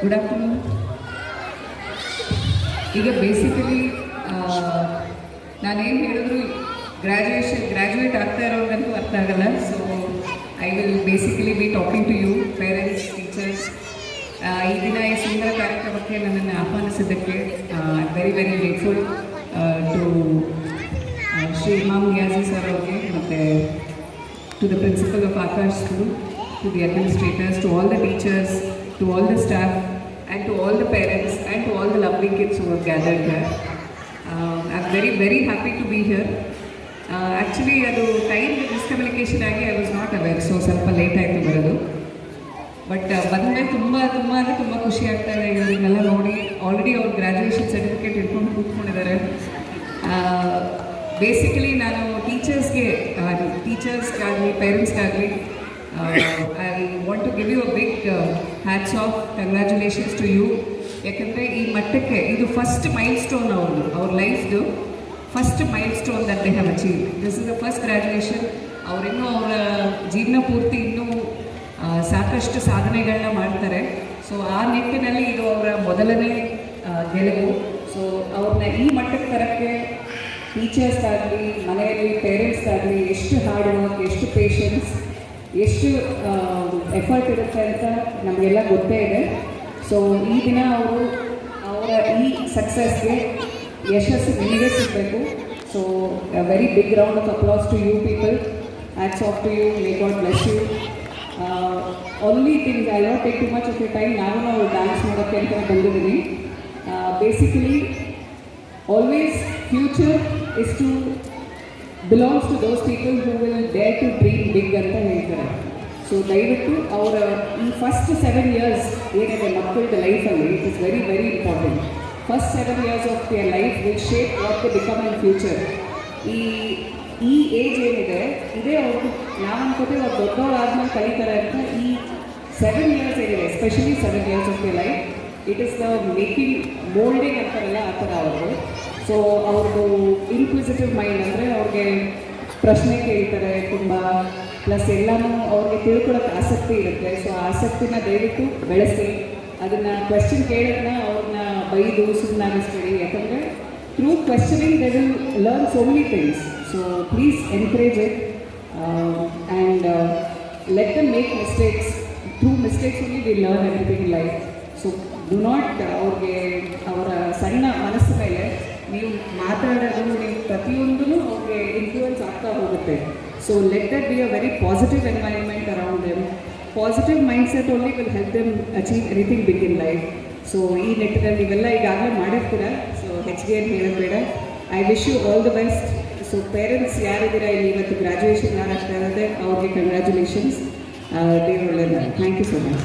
Good afternoon. ಈಗ basically ನಾನೇನು ಹೇಳಿದ್ರು ಗ್ರ್ಯಾಜುಯೇಟ್ ಆಗ್ತಾ ಇರೋರ್ಗಂತೂ ಅರ್ಥ ಆಗಲ್ಲ. So I will basically be talking to you parents, teachers. ಈ ದಿನ ಈ ಸುಂದರ ಕಾರ್ಯಕ್ರಮಕ್ಕೆ ನನ್ನನ್ನು ಆಹ್ವಾನಿಸಿದ್ದಕ್ಕೆ very very grateful to Shri Imam Niazi sir ಅವ್ರಿಗೆ, ಮತ್ತು to the principal of Akash school, to the administrators, to all the teachers, to all the staff, and to all the parents, and to all the lovely kids who have gathered here. I'm very, very happy to be here. Actually, ಅದು time miscommunication ಆಗಿ I was not aware, so ಸ್ವಲ್ಪ late ಆಯಿತು ಬರೋದು. But ಬಂದರೆ ತುಂಬ ಅಂದರೆ ತುಂಬ ಖುಷಿ ಆಗ್ತಾ ಇದೆ ಇವರನ್ನೆಲ್ಲ ನೋಡಿ. ಆಲ್ರೆಡಿ ಅವ್ರು ಗ್ರ್ಯಾಜುಯೇಷನ್ ಸರ್ಟಿಫಿಕೇಟ್ ಇಟ್ಕೊಂಡು ಕೂತ್ಕೊಂಡಿದ್ದಾರೆ. ಬೇಸಿಕಲಿ ನಾನು ಟೀಚರ್ಸ್ಗಾಗಲಿ ಪೇರೆಂಟ್ಸ್ಗಾಗಲಿ I want to give you a big hats off, congratulations to you. ಯಾಕಂದರೆ ಈ ಮಟ್ಟಕ್ಕೆ ಇದು ಫಸ್ಟ್ ಮೈಲ್ ಸ್ಟೋನ್ ಅವ್ರ ಲೈಫ್ದು first milestone that they have achieve. This is the first graduation. ಅವರಿನ್ನೂ ಅವರ ಜೀವನ ಪೂರ್ತಿ ಇನ್ನೂ ಸಾಕಷ್ಟು ಸಾಧನೆಗಳನ್ನ ಮಾಡ್ತಾರೆ. ಸೊ ಆ ನಿಟ್ಟಿನಲ್ಲಿ ಇದು ಅವರ ಮೊದಲನೇ ಗೆಲುವು. ಸೊ ಅವ್ರನ್ನ ಈ ಮಟ್ಟಕ್ಕೆ ತರಕ್ಕೆ ಟೀಚರ್ಸ್ಗಾಗಲಿ ಮನೆಯಲ್ಲಿ ಪೇರೆಂಟ್ಸ್ಗಾಗಲಿ ಎಷ್ಟು ಹಾರ್ಡ್ ವರ್ಕ್, ಎಷ್ಟು ಪೇಷನ್ಸ್, ಎಷ್ಟು ಎಫರ್ಟ್ ಇರುತ್ತೆ ಅಂತ ನಮಗೆಲ್ಲ ಗೊತ್ತೇ ಇದೆ. ಸೊ ಈ ದಿನ ಅವರ ಈ ಸಕ್ಸಸ್ಗೆ ಯಶಸ್ಸು ನಿಮಗೆ ಸಿಗಬೇಕು. So very big round of applause to you people. Hats off to you. May God bless you. Only thing I not take too much of you time. ನಾವು ಡ್ಯಾನ್ಸ್ ಮಾಡೋಕ್ಕೆ ಅಂತ ಬಂದಿದ್ದೀನಿ. Basically always future is to belongs to those people who will dare to dream big ಅಂತ ಹೇಳ್ತಾರೆ. So ದಯವಿಟ್ಟು ಅವರ ಈ first 7 years ಏನಿದೆ ಮಕ್ಕಳ ಲೈಫಲ್ಲಿ, it is very very important. First 7 years of their life will shape what they become in future. ಈ age ಏನಿದೆ ಇದೇ ಅವ್ರಿಗೆ ನಾವು ಅನ್ಕೋತೀವಿ ಅವ್ರು ದೊಡ್ಡವರಾದ್ಮೇಲೆ ಕಲಿತಾರೆ ಅಂತ. ಈ 7 years ಏನಿದೆ, especially 7 years of their life, it is the making, moulding ಅಂತಾರಲ್ಲ ಆ ಥರ ಅವ್ರದ್ದು. ಸೊ ಅವ್ರದ್ದು ಇನ್ಕ್ವಿಸಿಟಿವ್ ಮೈಂಡ್ ಅಂದರೆ ಅವ್ರಿಗೆ ಪ್ರಶ್ನೆ ಕೇಳ್ತಾರೆ ತುಂಬ, ಪ್ಲಸ್ ಎಲ್ಲನೂ ಅವ್ರಿಗೆ ತಿಳ್ಕೊಳ್ಳೋಕ್ಕೆ ಆಸಕ್ತಿ ಇರುತ್ತೆ. ಸೊ ಆ ಆಸಕ್ತಿನ ದಯವಿಟ್ಟು ಬೆಳೆಸಿ. ಅದನ್ನು ಕ್ವೆಶ್ಚನ್ ಕೇಳೋದನ್ನ ಅವ್ರನ್ನ ಬೈದು ಸುಮ್ಮನಾಗಿಸ್ಬೇಡಿ. ಯಾಕಂದರೆ through questioning they will learn so many things. So please encourage it and let them make mistakes. Through mistakes only we learn everything in life. So do not ಅವ್ರಿಗೆ ಅವರ ಸಣ್ಣ ಮನಸ್ಸು ಮೇಲೆ ನೀವು ಮಾತಾಡೋದು, ನೀವು ಪ್ರತಿಯೊಂದೂ ಅವ್ರಿಗೆ ಇನ್ಫ್ಲೂಯೆನ್ಸ್ ಆಗ್ತಾ ಹೋಗುತ್ತೆ. So let that be a very positive environment around them. Positive mindset only will help them achieve anything big in life. So ಈ ನಿಟ್ಟಿನಲ್ಲಿ ನೀವೆಲ್ಲ ಈಗಾಗಲೇ ಮಾಡಿರ್ತೀರ. ಸೊ ಹೆಚ್ಚಿಗೆ ಏನು ಹೇಳೋದು ಬೇಡ. I wish you all the best. So parents ಯಾರಿದ್ದೀರಾ ಇಲ್ಲಿ ಇವತ್ತು ಗ್ರ್ಯಾಜುಯೇಷನ್ ಯಾರಾಗ್ತಾ ಇರುತ್ತೆ ಅವ್ರಿಗೆ ಕಂಗ್ರ್ಯಾಚುಲೇಷನ್ಸ್. ದೇವರೊಳ್ಳೆಯದು. Thank you so much.